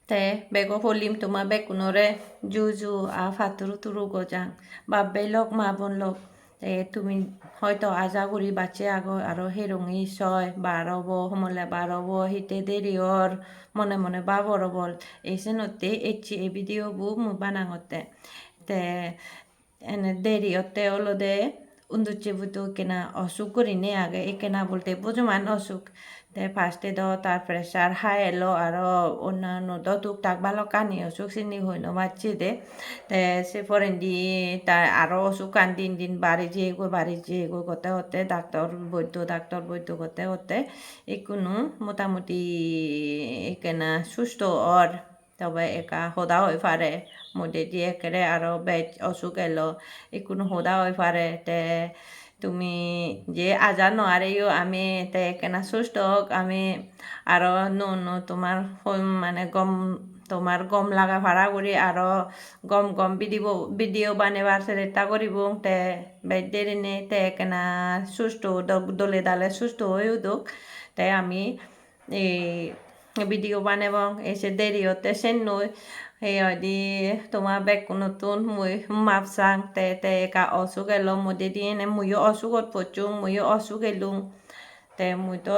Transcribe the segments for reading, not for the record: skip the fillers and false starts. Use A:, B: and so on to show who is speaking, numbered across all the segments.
A: তে বেগো হলিম তোমার বেকুনরে জু ফাতুরু তুরু গজাং বা বেলক মা বনলক তুমি হয়তো আজা করি বাচ্চে আগো আরো হেরঙি ছয় বারব সমলে বারব হিতে দেরিয়র মনে মনে বাবর বল এসে নতে এই ভিডিও বু মু বানাঙতে তে এনে দেরিয়তে হলো দে উন্দুচে বুতু কেনা অসুখ করি নে আগে একেনা বলতে বুঝমান অসুখ তে ফার্স্টে দ তার প্রেসার হাই এলো আরো অন্যান্য দ টুকটাক ভালো কানি অসুখ চিনি হইল মারছি দে তে সে ফরেন্দি তার আরো অসুখ কান দিন বাড়ি যেয়ে গো করতে হতে ডাক্তার বৈদ্য করতে হতে একুনো মোটামুটি একেনা সুস্থ অর তবে একা সদা হয়ে পারে মধ্যে দিয়ে একেবারে আরো বেচ অসুখ এলো একুনো সদা হয়ে পারে তে তুমি যে আজা নোৱাৰিও আমি তে কেনা সুস্থ হোক আমি আরো তোমার মানে তোমার গম লাগা ভাড়া করি আরো গম ভিডিও বানাবার চেষ্টা করিব তে বেদেরি নে তে কেনা সুস্থ দলে দালে সুস্থ হয়ে উদুক তে আমি এই ভিডিও বানাব এসে দেরি হতে সেন নই di তোমার বেক নতুন মুই মাপসাং তে একা অসুখ এলো মধ্যে দিয়ে নে মুইও অসুখত পচুং মুইও অসুখ এলুং তে মুই তো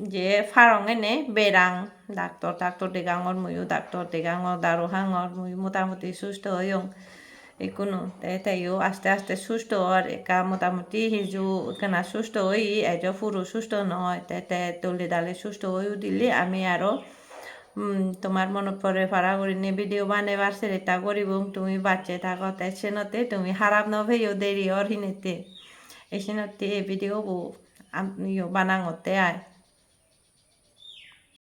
A: যে ফারং এনে বেরাং ডাক্তার দেগাঙর মুইও ডাক্তার দেগাঙর দারু হাঙর মুই মোটামুটি সুস্থ হইং একুনো তাইও আস্তে আস্তে সুস্থ আর একা মোটামুটি হিজু কেনা সুস্থ হই এজ পুরো সুস্থ নয় তে দলে দালে সুস্থ হইও দিলে আমি আরো তোমার মনত পরে ভাড়া করি নিয়ে ভিডিও বানাবার চেষ্টা করিব তুমি বাচ্চা থাকো এসেনতে তুমি খারাপ নভেও দেরি অর হিনেতে এসেনতে ভিডিও বানাঙতে আয়